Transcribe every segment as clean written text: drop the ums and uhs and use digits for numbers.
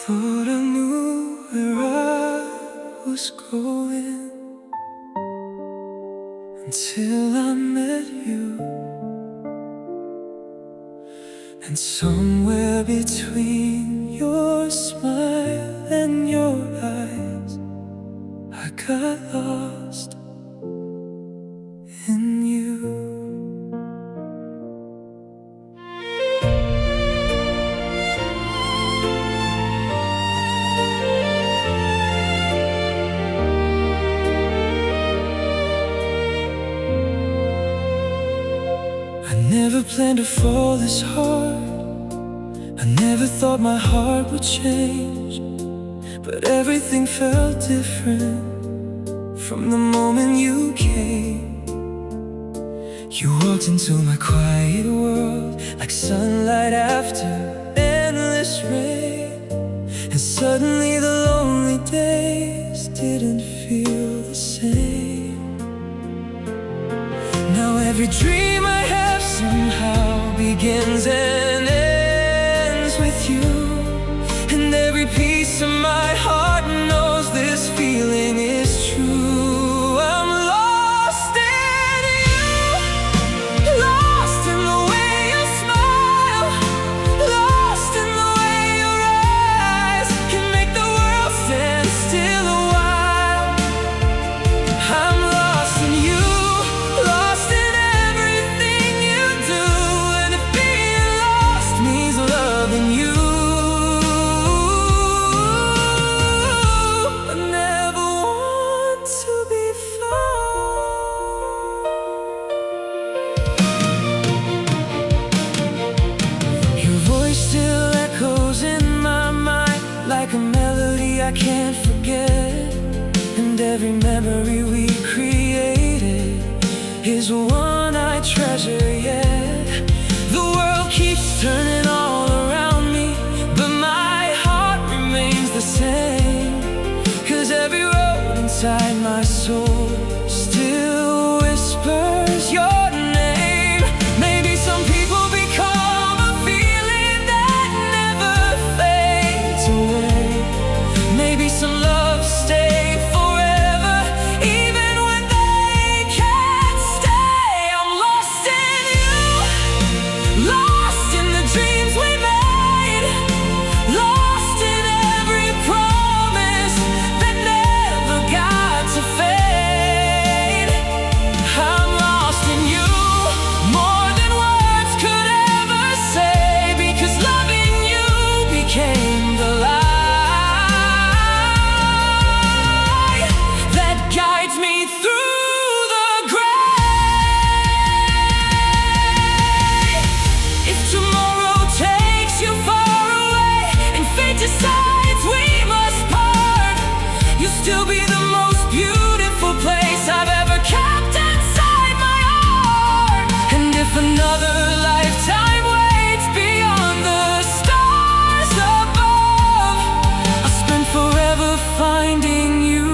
thought I knew where I was going until I met you. And somewhere between your smile and your eyes, I got lost in you. I never planned to fall this hard. I never thought my heart would change, but everything felt different from the moment you came. You walked into my quiet world like sunlight after endless rain, and suddenly the lonely days didn't feel the same. Now every dream I have somehow begins and ends with you, and every piece of my heart knows this feeling is true. I'm lost in you, lost in the way you smile, lost in the way your eyes can make the world stand still a while. I'm lost in you, lost in everything you do, and if being lost means loving you, I never want to be found. Your voice still echoes in my mind like a melody I can't forget, and every memory we created is one I treasure yet. The world keeps turning all around me, but my heart remains the same, 'cause every road inside my soul still whispers your name. Maybe some people become a feeling that never fades away. Maybe some love stay forever, even when they can't stay. I'm lost in you, lost in the dreams we made, lost in every promise that never got to fade. I'm lost in you, more than words could ever say, because loving you became the light that guides me through the grave. If tomorrow takes you far away and fate decides we must part, you'll still be the most beautiful place I've ever kept inside my heart. And if another lifetime waits beyond the stars above, I'll spend forever finding you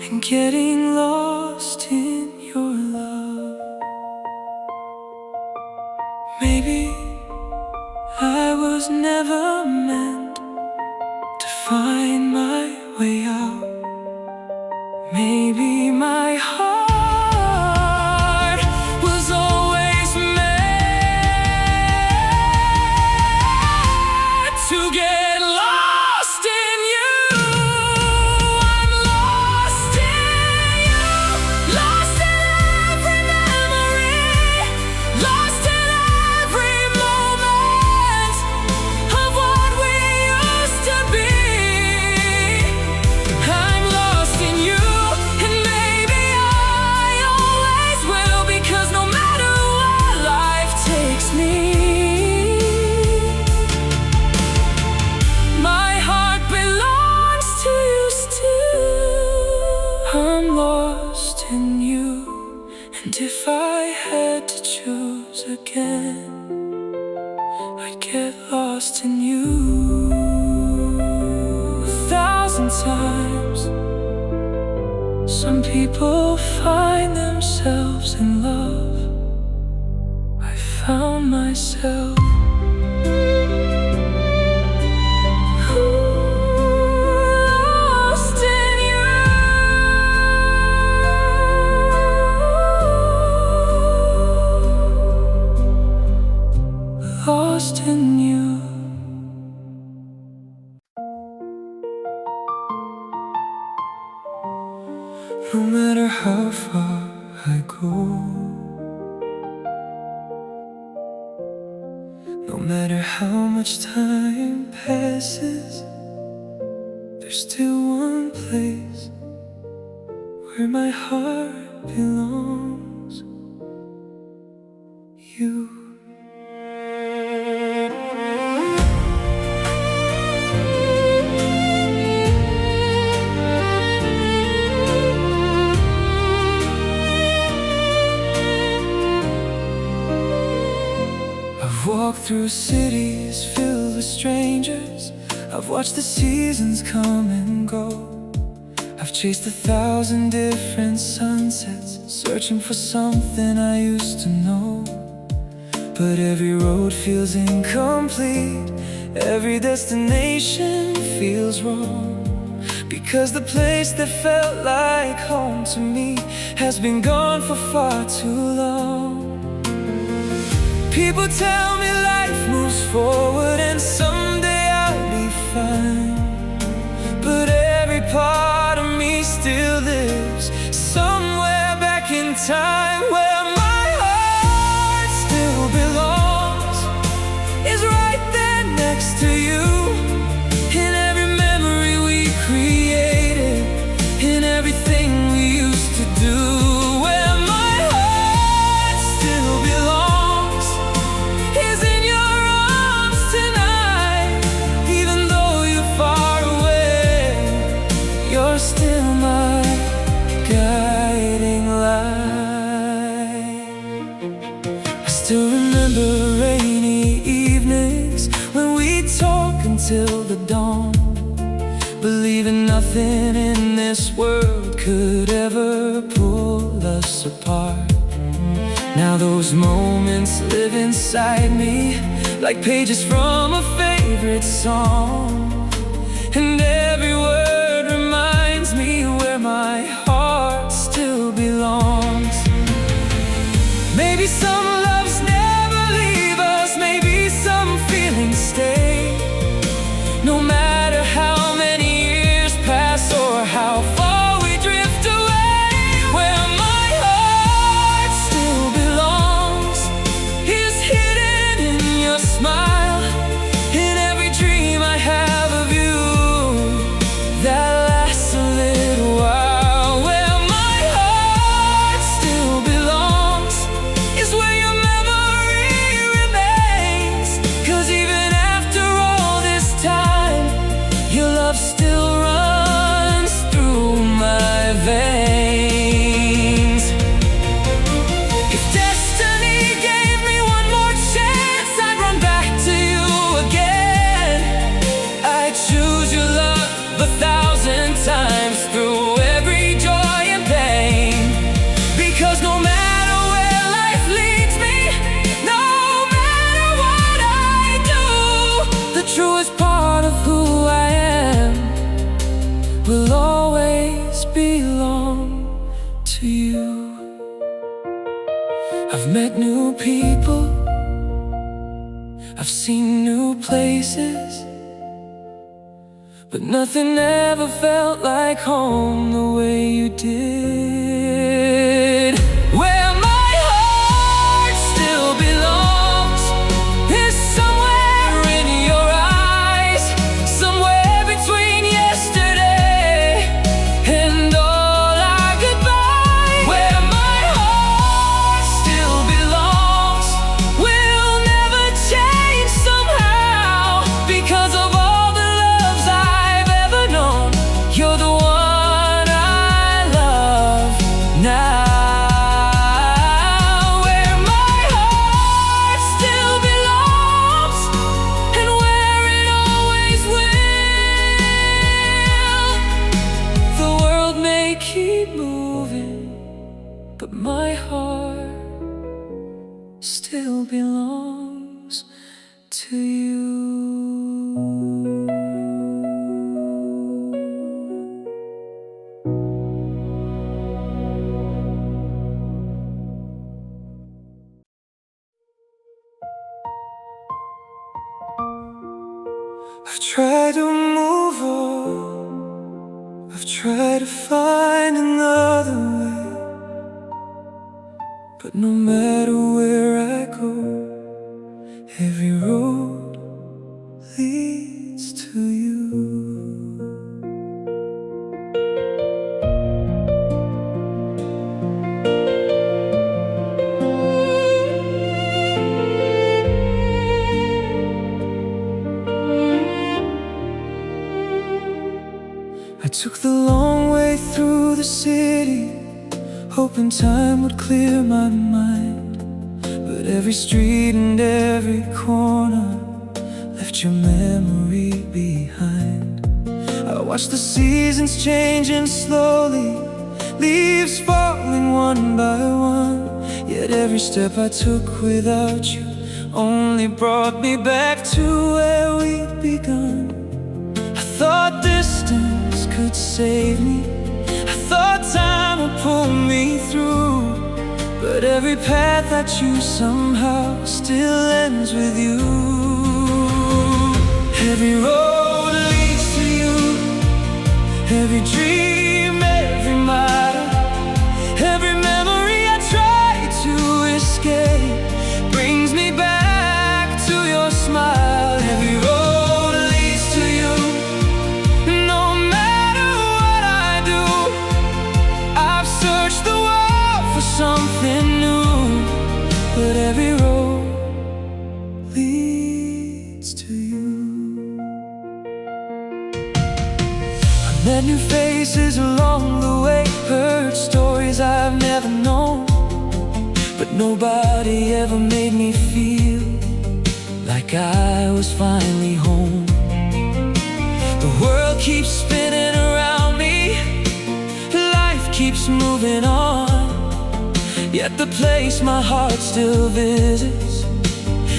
and getting lost in your love. Maybe I was never meant to find my way out. Maybe my heart was always meant to get lost in you. I'm lost in you, lost in every memory, lost in every moment of what we used to be. I'm lost in you, and maybe I always will, because no matter where life takes me, my heart belongs to you still. I'm lost in you, and if I had to choose again, I'd get lost in you 1,000 times. Some people find themselves in love. I found myself continue. No matter how far I go, no matter how much time passes, there's still one place where my heart belongs. You. I've walked through cities filled with strangers. I've watched the seasons come and go. I've chased 1,000 different sunsets, searching for something I used to know. But every road feels incomplete, every destination feels wrong, because the place that felt like home to me has been gone for far too long. People tell me life moves forward and someday I'll be fine, but every part of me still lives somewhere back in time, where my heart still belongs, is right there next to you, in every memory we created, in everything we used to do. Where my heart still belongs is in your arms tonight. Even though you're far away, you're still my guiding light. I still remember rainy evenings when we'd talk until the dawn, believing nothing in this world could ever pull us apart. Now those moments live inside me like pages from a favorite song, and every word reminds me where my heart still belongs. Maybe some loves never leave us, maybe some feelings stay. No matter how many years pass or how far we drift away, where my heart still belongs is hidden in your smile, in every dream I have of you that lasts a little while. Where my heart still belongs is where your memory remains, 'cause even after all this time, your love still runs through my veins. If destiny gave me one more chance, I'd run back to you again. I'd choose your love 1,000 times through every joy and pain, because no matter where life leads me, no matter what I do, the truest part of who I am will always belong to you. I've met new people, I've seen new places, but nothing ever felt like home the way you did. Where my heart still belongs is somewhere in your eyes, somewhere between yesterday and all our goodbye. Where my heart still belongs will never change somehow, because of all the loves I've ever known. You're the one I love now. Where my heart still belongs, and where it always will. The world may keep moving, but my heart still belongs to you. I've tried to move on, I've tried to find another way, but no matter where I go, every road leads to you. I took the long way through the city, hoping time would clear my mind. But every street and every corner left your memory behind. I watched the seasons changing slowly, leaves falling one by one. Yet every step I took without you only brought me back to where we'd begun. I thought distance could save me, I thought time would pull me through, but every path I choose somehow still ends with you. Every road leads to you, every dream, every mile, every memory I try to escape brings me back to your smile. Every road leads to you, no matter what I do. I've searched the world for something new, but every road leads to you. I met new faces along the way, heard stories I've never known, but nobody ever made me feel like I was finally home. The world keeps spinning around me, life keeps moving on, yet the place my heart still visits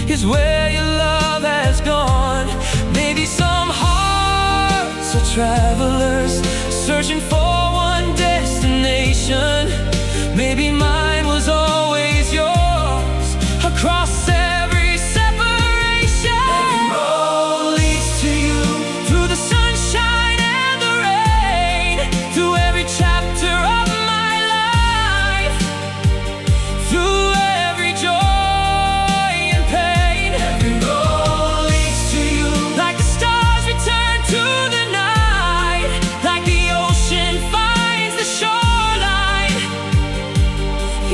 is where your love has gone. Maybe some hearts are travelers searching for one destination. Maybe mine was always yours across every separation. Every road leads to you, through the sunshine and the rain, through every chapter of my life, through every joy and pain. Every road leads to you, like the stars return to the night, like the ocean finds the shoreline.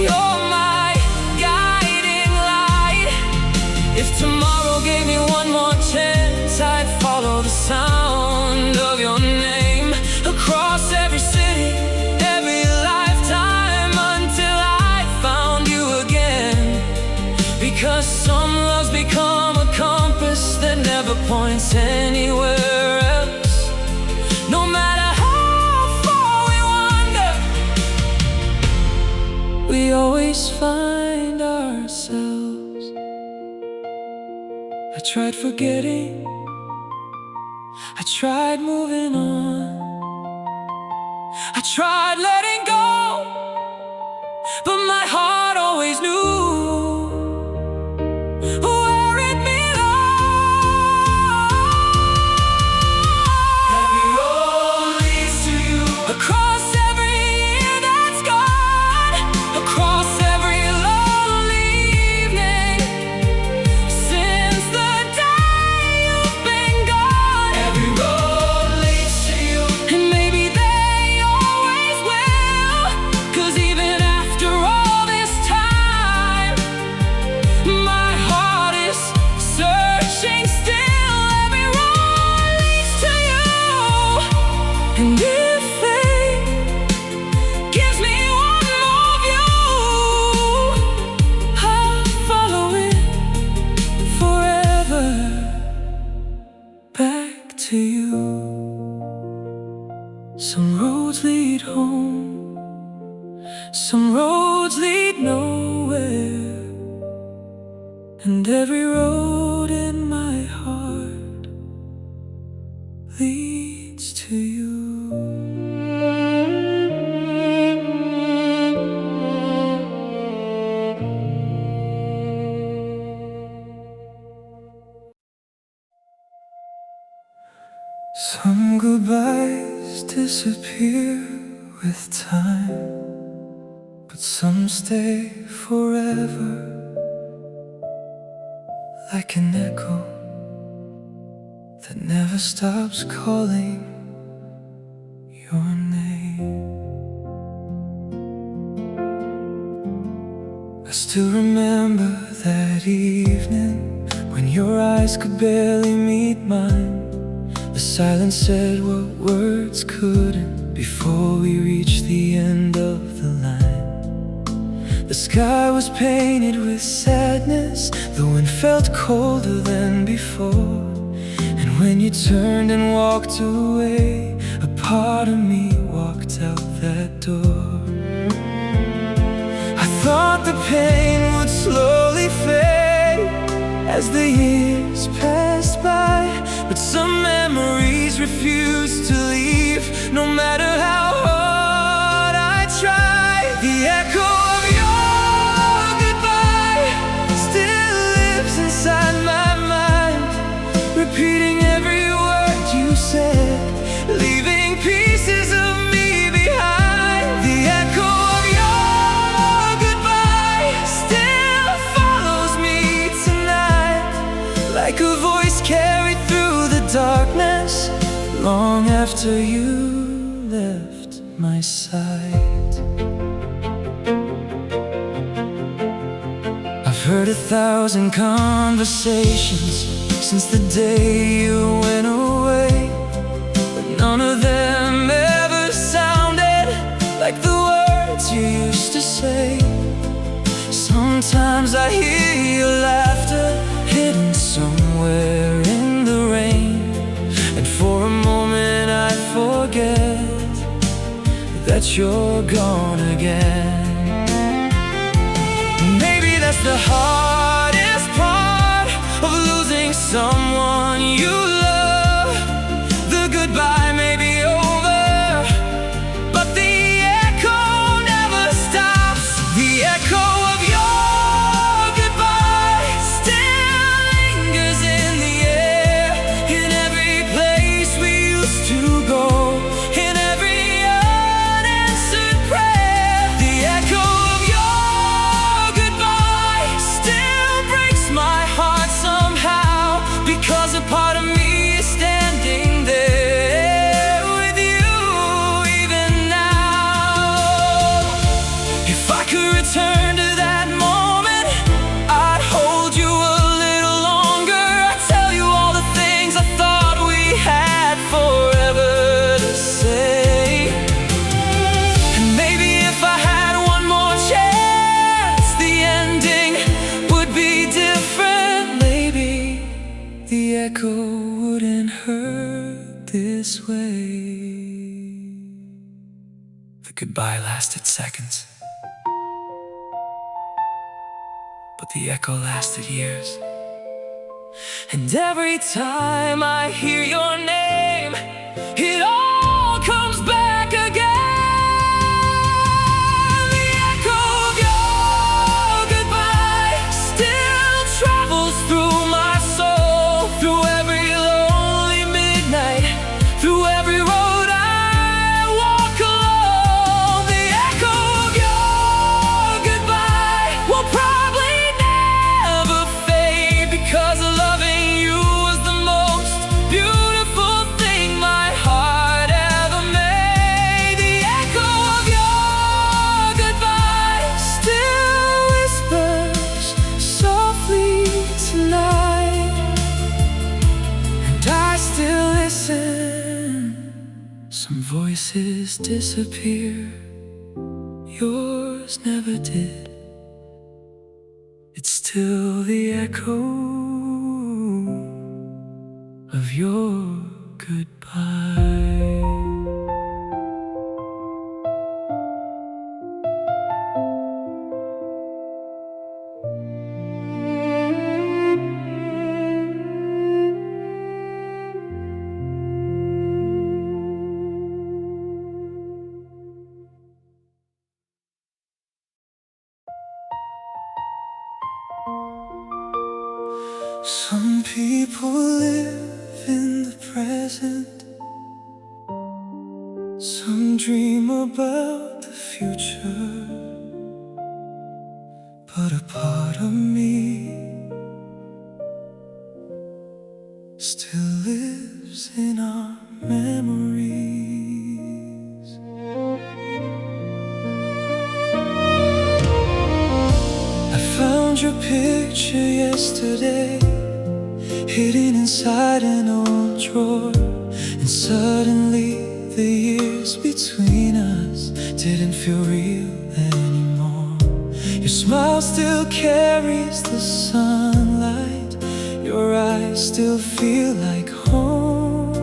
You're my guiding light. If tomorrow gave me one more chance, I'd follow the sound of your name across every city, every lifetime, until I found you again. Because some loves become a compass that never points anywhere else. No matter how far we wander, we always find ourselves. I tried forgetting, I tried moving on, I tried letting go, but my heart always knew where it belonged. Every road leads to you, across every year that's gone, across every lonely evening since the day you've been gone. Every road leads to you, and maybe they always will, 'cause even after all this time, my heart is searching still. Every road leads to you, and if fate gives me one more view, I'll follow it forever back to you. Some roads lead home, some roads lead nowhere, and every road in my heart leads to you. Some goodbyes disappear with time, but some stay forever, like an echo that never stops calling your name. I still remember that evening when your eyes could barely meet mine. The silence said what words couldn't before we reached the end of the line. The sky was painted with sadness, the wind felt colder than before. And when you turned and walked away, a part of me walked out that door. I thought the pain would slowly fade as the years passed by, but some memories refuse to leave, no matter how hard I try. The echo of your goodbye still lives inside my mind, repeating every word you said, leaving pieces of me behind. The echo of your goodbye still follows me tonight, like a voice carried through the darkness, long after you left my side. I've heard 1,000 conversations since the day you went away, but none of them ever sounded like the words you used to say. Sometimes I hear your laughter hidden somewhere in the rain, and for a moment I forget that you're gone again. Maybe that's the hardest part of losing someone you love. The goodbye may be over, but the echo never stops. The echo of your goodbye still lingers in the air, in every place we used to go, in every unanswered prayer. The echo of your goodbye still breaks my heart somehow, because a part of me is standing there with you even now. If I could return to that moment, I'd hold you a little longer. I'd tell you all the things I thought we had forever to say. And maybe if I had one more chance, the ending would be different. Maybe the echo wouldn't hurt this way. The goodbye lasted seconds, but the echo lasted years. And every time I hear your name, it all comes back again. The echo of your goodbye still travels through my soul, through every lonely midnight, through every road I walk alone. The echo of your goodbye will probably never fade, because loving you was the most beautiful thing my heart ever made. The echo of your goodbye still whispers softly tonight, and I still listen. Some voices disappear, yours never did. It's still the echo of your goodbye. Some people live in the present, dream about the future, but a part of me still lives in our memories. I found your picture yesterday, hidden inside an old drawer, and suddenly the years between us didn't feel real anymore. Your smile still carries the sunlight, your eyes still feel like home.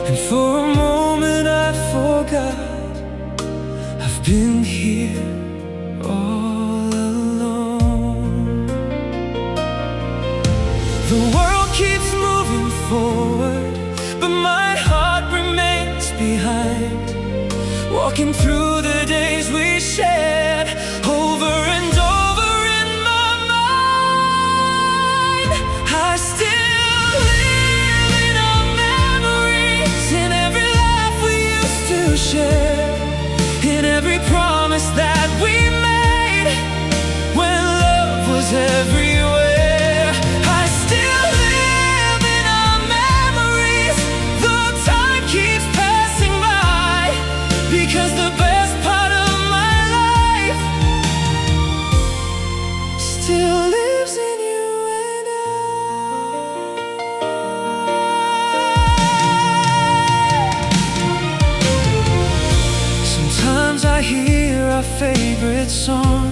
And for a moment I forgot I've been here all alone. The world keeps moving forward, but my heart remains behind, walking through the days we shared over and over in my mind. I still live in our memories, in every laugh we used to share, in every promise that we made when love was everywhere. I still live in our memories, though time keeps passing by, because the best part of my life still lives in you and I. Sometimes I hear our favorite song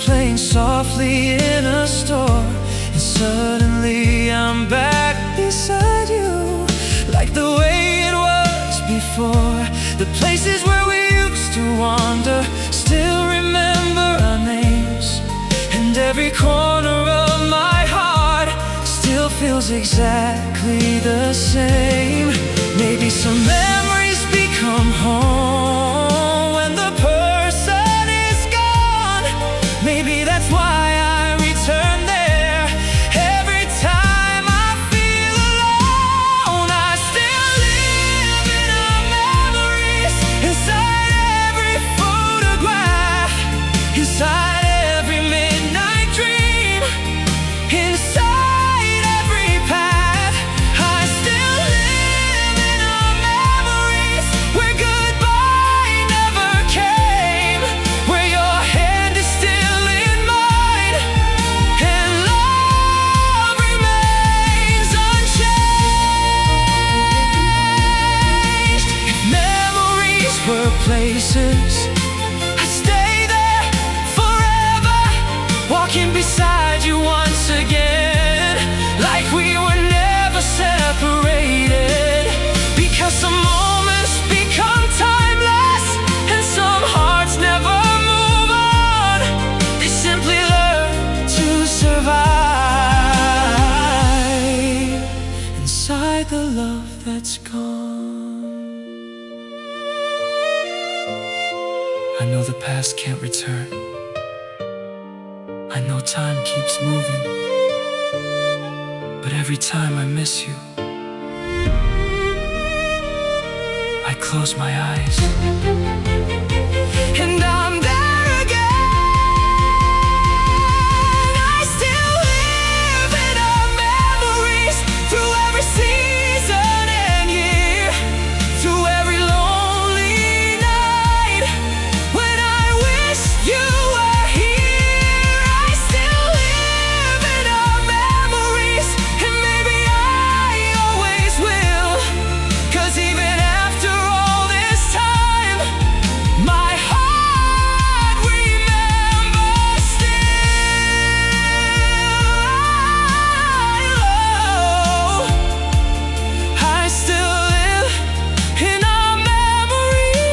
playing softly in a store, and suddenly I'm back beside you, like the way it was before. The places where we used to wander still remember our names, and every corner of my heart still feels exactly the same. Maybe some memories become home when the person is gone. Maybe that's why I return there every time I feel alone. I still live in our memories, inside every photograph, inside every midnight dream, inside every path. I still live in our memories, where goodbye never came, where your hand is still in mine, and love remains unchanged. If memories were places, I'd stay there forever, walking beside you once again, like we were never separated. Because some moments become timeless, and some hearts never move on. They simply learn to survive inside the love that's gone. I know the past can't return, I know time keeps moving, but every time I miss you, I close my eyes, and I'm there again. I still live in our memories, through every season and year, through every lonely night, when I wish you were here. I still live in our memories, and maybe I always will, 'cause even after all this time, my heart remembers still. I still live in our memories,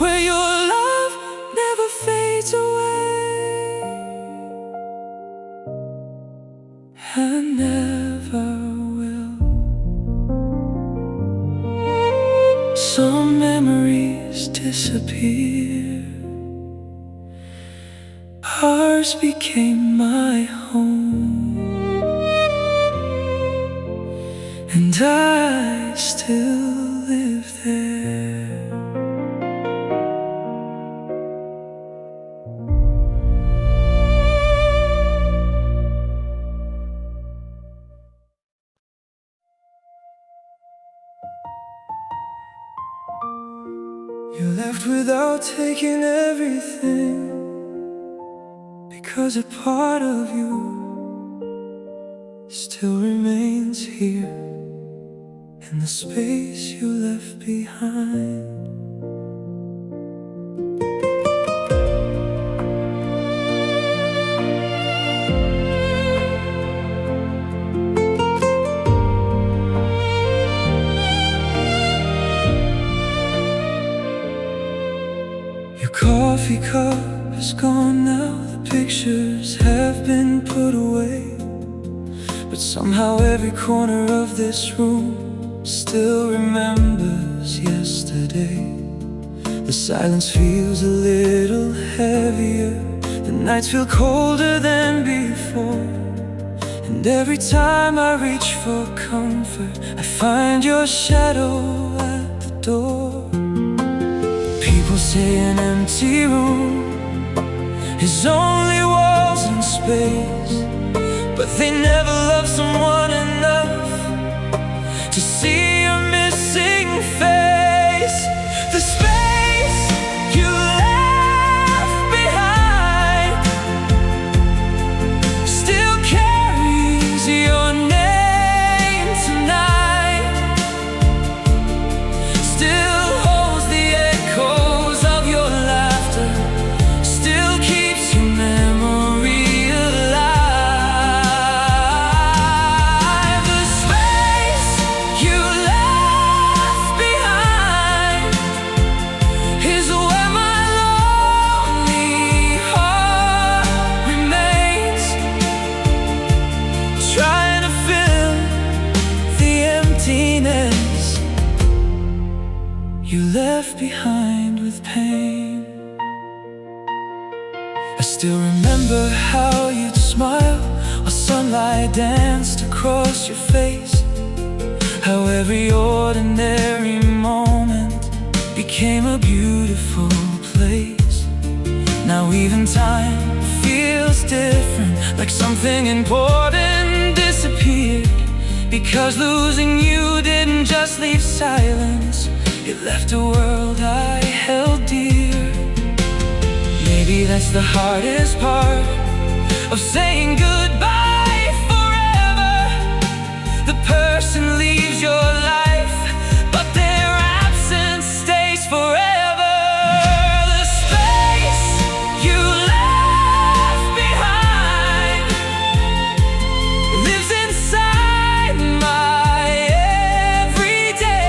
where your love never fades away, and never will. Some memories disappear, ours became my home, and I still live there. You left without taking everything, because a part of you still remains here in the space you left behind. Your coffee cup is gone now, the pictures have been put away, but somehow every corner of this room still remembers yesterday. The silence feels a little heavier, the nights feel colder than before, and every time I reach for comfort, I find your shadow at the door. People say an empty room is only walls and space, but they never love someone enough to see your missing face. The space you left behind still carries your name tonight, still holds the echoes of your laughter, still keeps your memory alive. The space you left behind is where my lonely heart remains, trying to fill the emptiness you left behind with pain. I still remember how you'd smile while sunlight danced across your face, how every ordinary moment became a beautiful place. Now even time feels different, like something important disappeared, because losing you didn't just leave silence, it left a world I held dear. Maybe that's the hardest part of saying goodbye forever. The person leaves your life, but their absence stays forever. The space you left behind lives inside my everyday,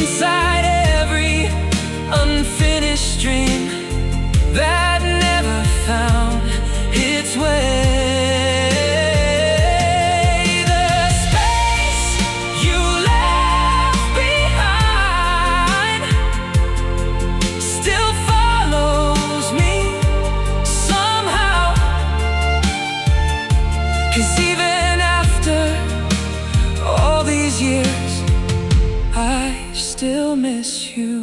inside every unfinished dream that never found its way. The space you left behind still follows me somehow, 'cause even after all these years, I still miss you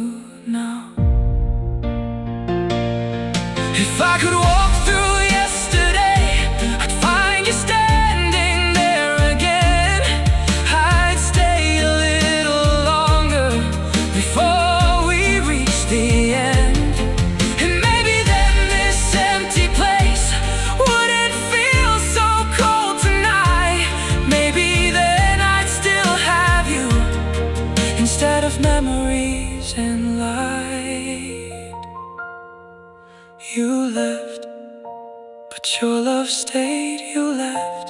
now. If I could walk through yesterday, I'd find you standing there again. I'd stay a little longer before we reach the end, and maybe then this empty place wouldn't feel so cold tonight. Maybe then I'd still have you instead of memories and light. You left, but your love stayed. You left,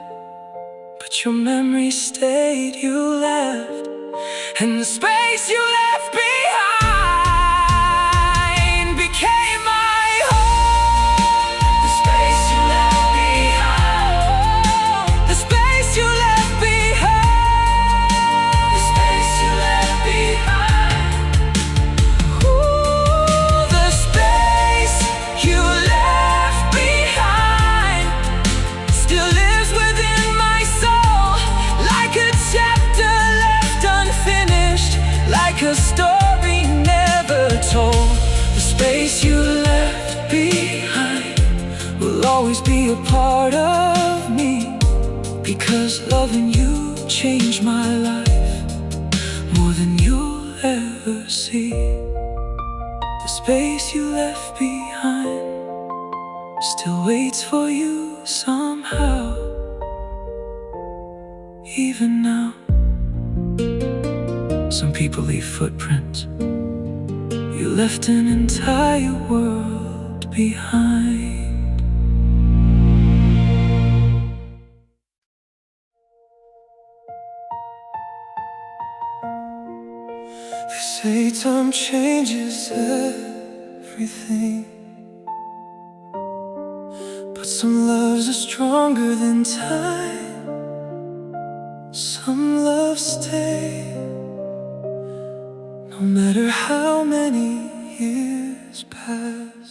but your memory stayed. You left, and the space you left behind became my home. The space you left behind, the space you left behind, the space you left behind. Ooh, the space you left behind still lives within my soul, like a chapter space you left behind will always be a part of me, because loving you changed my life more than you'll ever see. The space you left behind still waits for you somehow, even now. Some people leave footprints. You left an entire world behind. They say time changes everything, but some loves are stronger than time. Some loves stay, no matter how many years pass.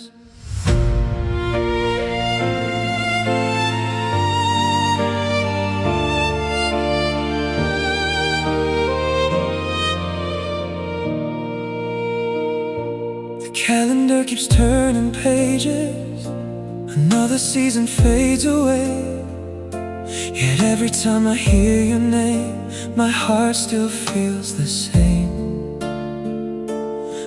The calendar keeps turning pages, another season fades away. Yet every time I hear your name, my heart still feels the same.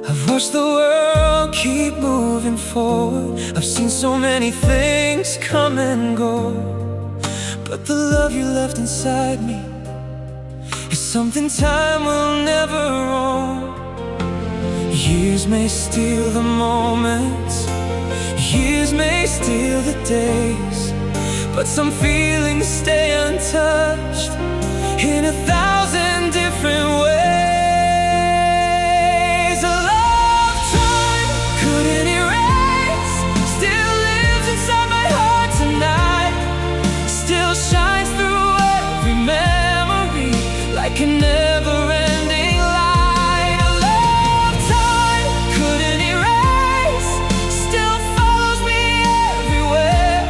I've watched the world keep moving forward. I've seen so many things come and go, but the love you left inside me is something time will never own. Years may steal the moments, years may steal the days, but some feelings stay untouched in 1,000 different ways. A lifetime couldn't erase, still lives inside my heart tonight, still shines through every memory like a never-ending light. A lifetime couldn't erase, still follows me everywhere,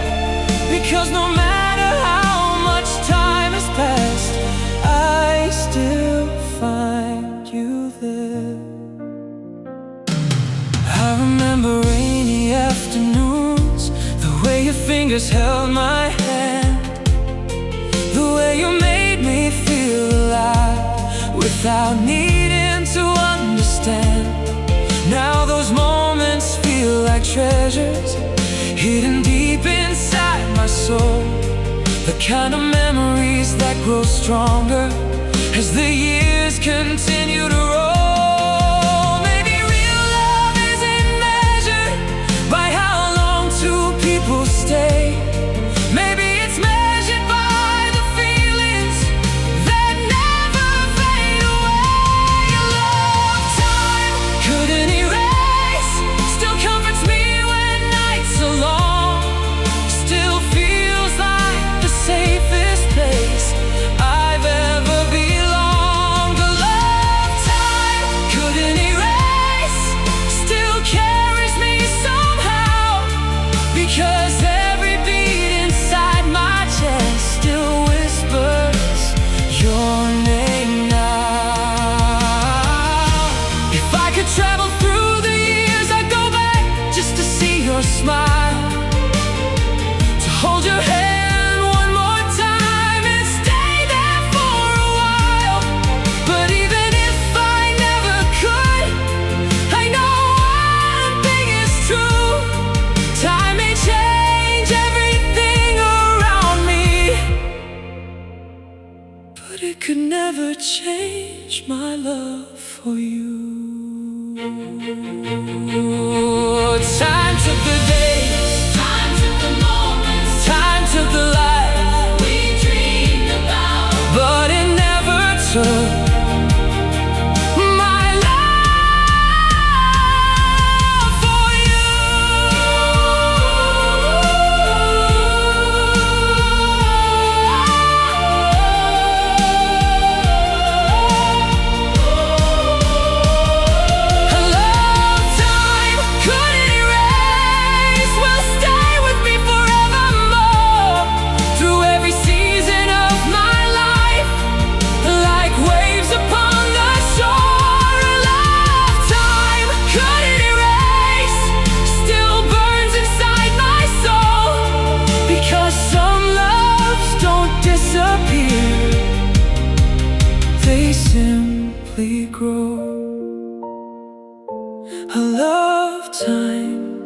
because no matter how much time has passed, I still find you there. I remember rainy afternoons, the way your fingers held my hand, the way you made me feel alive without needing to understand. Now those moments feel like treasures hidden deep inside my soul, the kind of memories that grow stronger as the years continue to roll. Maybe real love isn't measured by how long two people stay. Maybe it's measured by the feelings that never fade away. A lifetime couldn't erase, still comforts me when nights are long, still feels like the safest place I've ever belonged. A lifetime couldn't erase, still carries me somehow, because every beat inside my chest still whispers your name now. If I could travel through the years, I'd go back just to see your smile, to hold your hand one more time and stay there for a while. But even if I never could, I know one thing is true: time may change everything around me, but it could never change my love for you. Time took the days, time took the moments, time took the life we dreamed about, but it never took my love for you. A lifetime couldn't erase,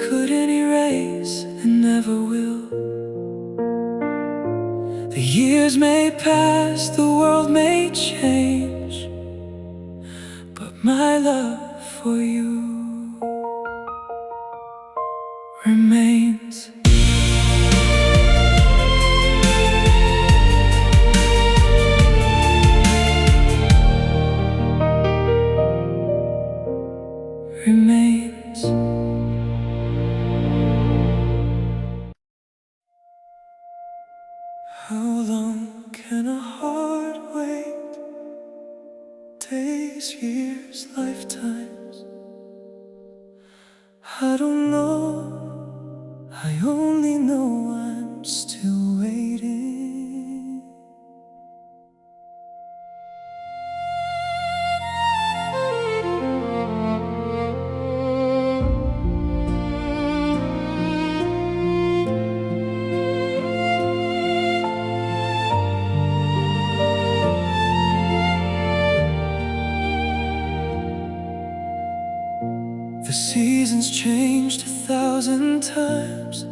couldn't erase and never will. The years may pass, the world may change, but my love for you remains. Remains. How long can a heart wait? Days, years, lifetimes. I don't know, I only know I'm still waiting. The seasons changed 1,000 times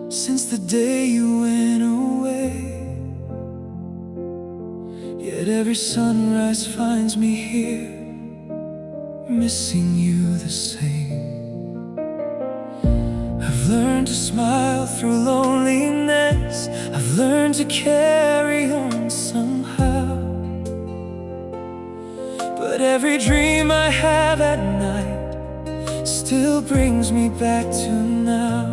since the day you went away. Yet every sunrise finds me here, missing you the same. I've learned to smile through loneliness, I've learned to carry on somehow. But every dream I have at night still brings me back to now.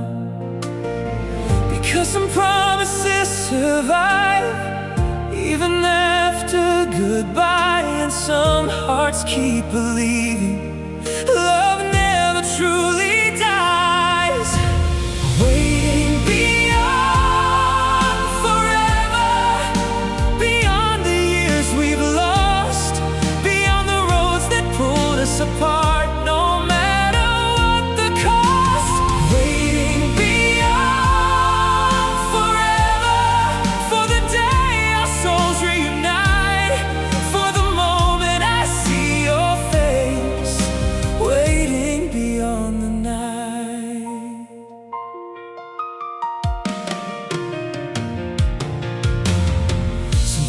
Because some promises survive even after goodbye, and some hearts keep believing love never truly dies. Waiting beyond forever, beyond the years we've lost, beyond the roads that pulled us apart.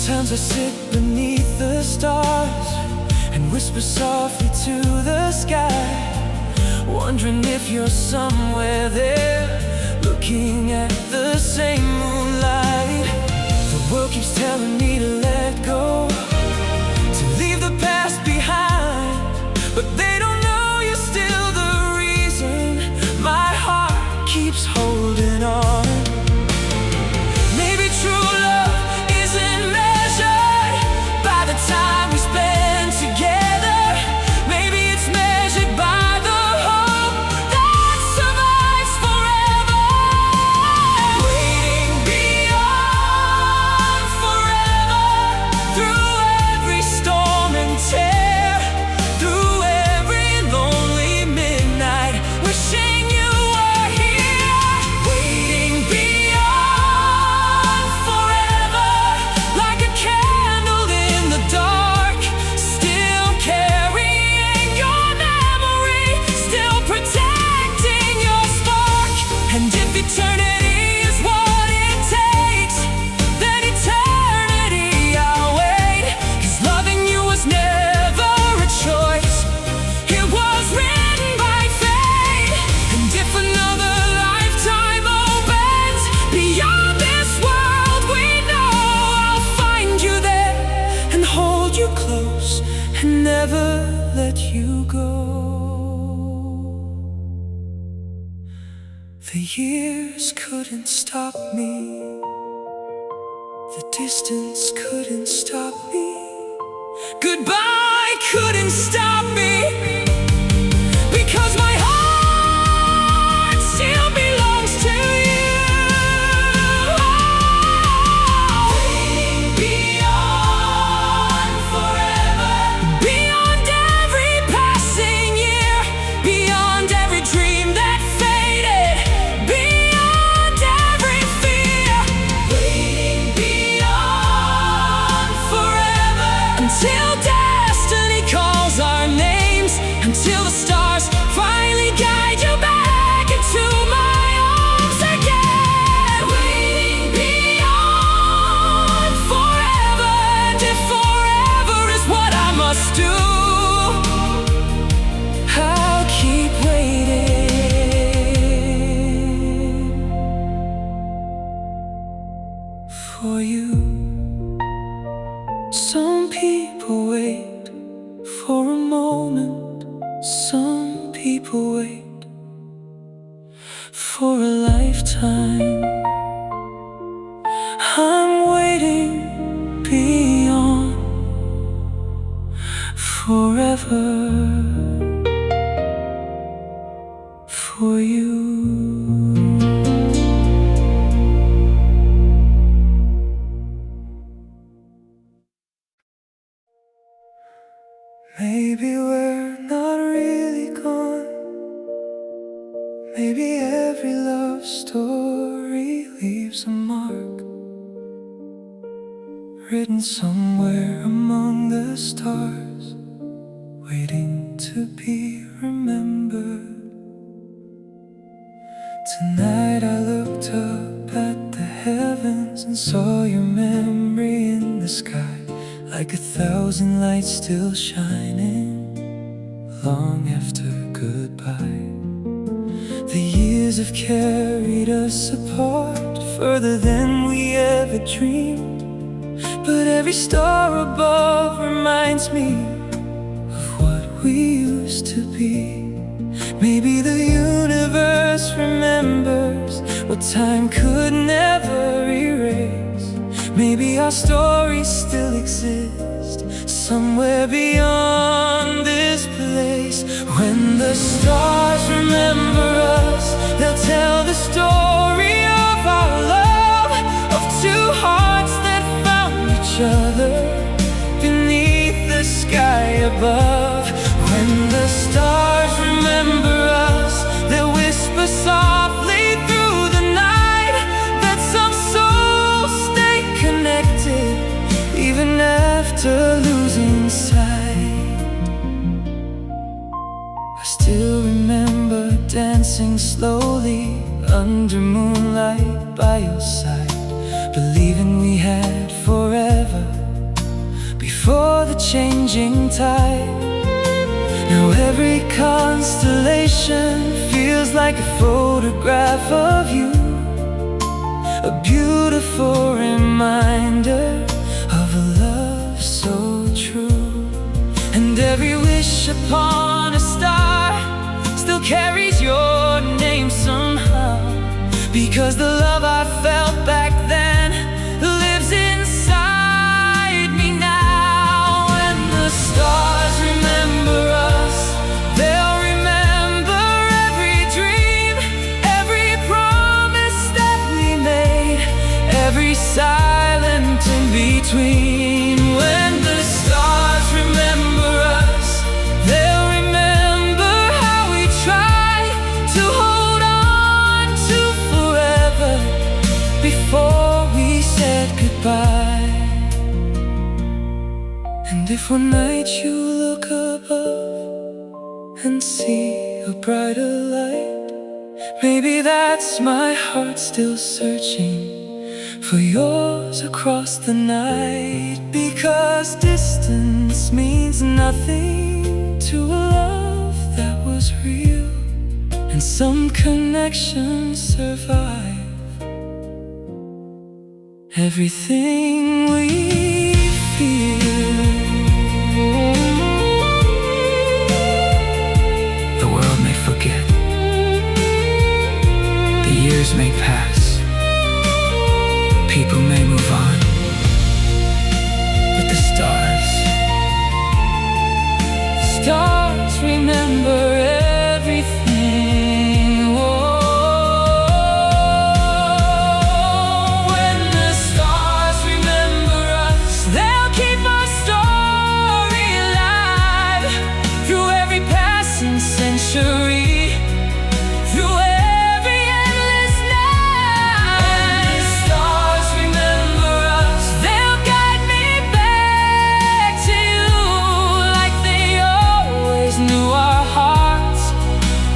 Sometimes I sit beneath the stars and whisper softly to the sky, wondering if you're somewhere there, looking at the same moonlight. The world keeps telling me to let go, to leave the past behind, but they don't know you're still the reason my heart keeps holding on. Maybe true love isn't time we spend together. Maybe it's measured by the hope that survives forever. Waiting beyond forever, through every storm and tear, through every lonely midnight, wishing you were here. Waiting beyond forever, like a candle in the dark, still carrying your memory, still protecting your spark. And if eternity is what it takes, then eternity I'll wait. 'Cause loving you was never a choice, it was written by fate. And if another lifetime opens beyond this world we know, I'll find you there and hold you close and never let you go. The years couldn't stop me, the distance couldn't stop me, goodbye couldn't stop me, because my heart still belongs to you. Waiting beyond forever, beyond every passing year, beyond every dream that faded, beyond every fear. Waiting beyond forever, until destiny calls our names. for a lifetime. I'm waiting beyond forever for you. Maybe we're not really gone. Maybe every love story leaves a mark, written somewhere among the stars, waiting to be remembered. Tonight I looked up at the heavens and saw your memory in the sky, like 1,000 lights still shining long after goodbye. The years have carried us apart, further than we ever dreamed. But every star above reminds me of what we used to be. Maybe the universe remembers what time could never erase. Maybe our stories still exist somewhere beyond this place. When the stars remember us, they'll tell the story of our love, of two hearts that found each other beneath the sky above. When the stars remember us, they'll whisper softly through the night that some souls stay connected even after losing sight. I still remember dancing slowly under moonlight by your side, believing we had forever before the changing tide. Now every constellation feels like a photograph of you, a beautiful reminder of a love so true. And every wish upon a star still carries your name somehow, because the love I felt back then lives inside me now. When the stars remember us, they'll remember every dream, every promise that we made, every silent in between. When the stars remember us, they'll remember how we tried to hold on to forever before we said goodbye. And if one night you look above and see a brighter light, maybe that's my heart still searching for yours across the night. Because distance means nothing to a love that was real, and some connections survive everything we feel. The world may forget, the years may pass, people may move on, but the stars remember everything. Oh, when the stars remember us, they'll keep our story alive through every passing century, through every endless night. When the stars remember us, they'll guide me back to you, like they always knew our hearts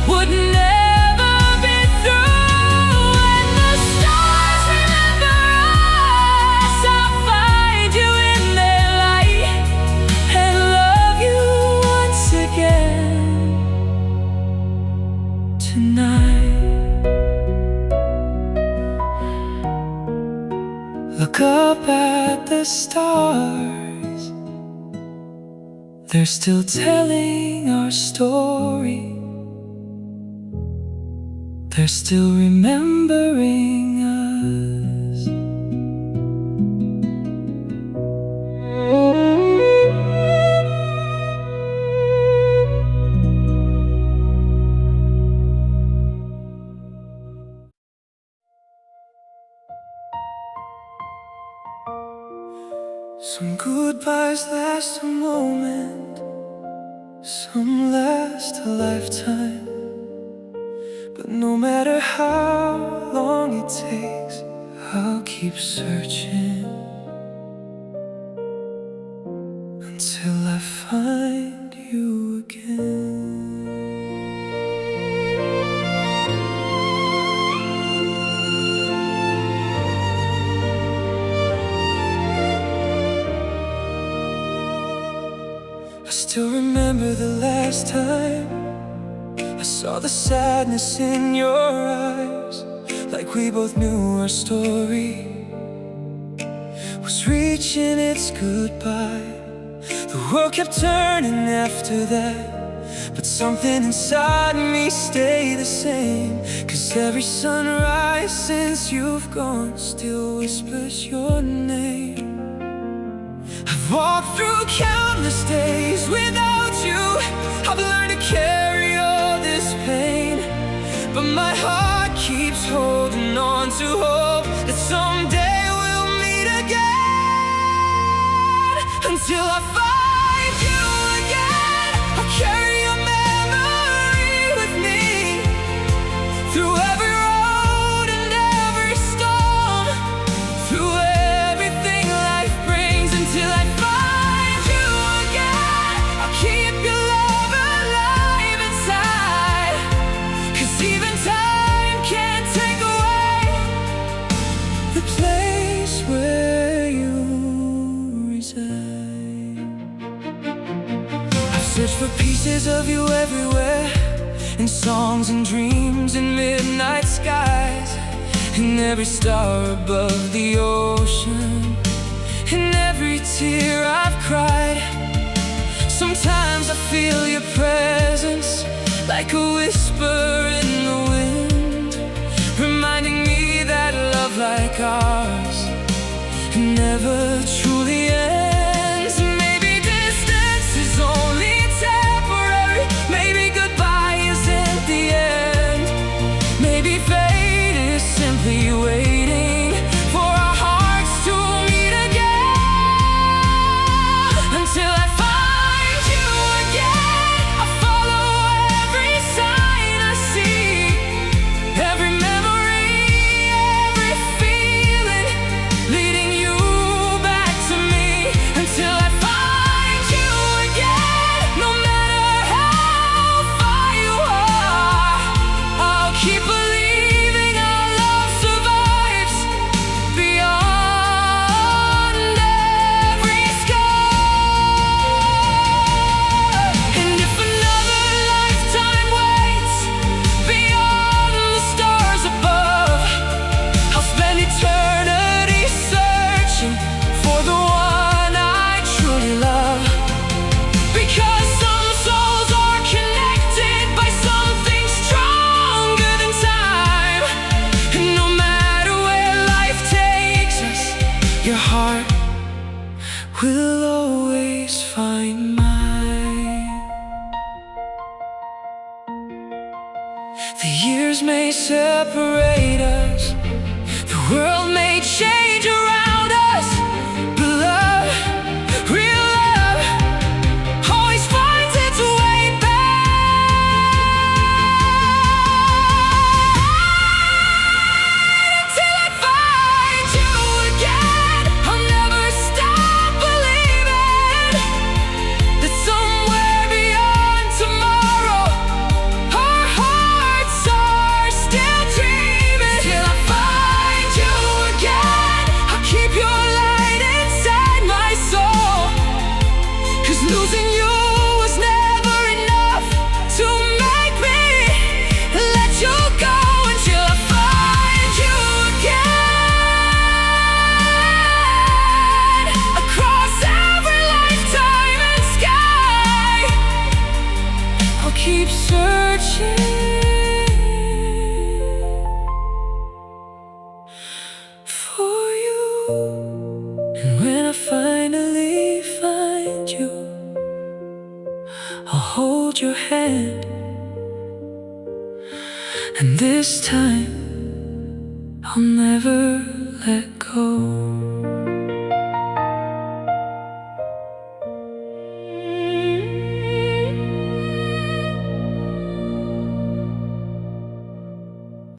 would never be through. When the stars remember us, I'll find you in their light and love you once again tonight. Look up at the stars, they're still telling our story. they're still remembering us. Some goodbyes last a moment, some last a lifetime. But no matter how long it takes, I'll keep searching until I find you again. I still remember the last time I saw the sadness in your eyes, like we both knew our story was reaching its goodbye. The world kept turning after that, but something inside me stayed the same. 'Cause every sunrise since you've gone still whispers your name. I've walked through countless days without you. I've learned to carry all this pain, but my heart keeps holding on to hope that someday we'll meet again. Until I find you again, I'll carry your memory with me through every road and every storm, through everything life brings. Until I find you again, I'll keep your love alive inside. 'Cause even time can't take away the place where you reside. I've searched for pieces of you everywhere, in songs and dreams and midnight skies, in every star above the ocean, in every tear I've cried. Sometimes I feel your presence like a whisper in the wind, reminding me that love like ours never truly ends. Maybe distance is only temporary, maybe goodbye isn't the end. Maybe fate is simply waiting for our hearts to meet again. Until I find you again, I'll follow every sign I see, every memory, every feeling, leading you back to me. Until I find you again, no matter how far you are, I'll keep believing our love survives beyond every sky. And if another lifetime waits beyond the stars above, I'll spend eternity searching for the one I truly love. Because some souls are connected by something stronger than time. And no matter where life takes us, your heart will always find mine. The years may separate us, the world may change around us, but love, real love, always finds its way back. Until I find you again, I'll never stop believing that somewhere beyond tomorrow, our hearts are still dreaming. Till I find you again, I'll keep your light inside my soul. 'Cause losing you was never enough to make me let you go. Until I find you again, across every lifetime and sky, I'll keep searching hold your hand. And this time I'll never let go.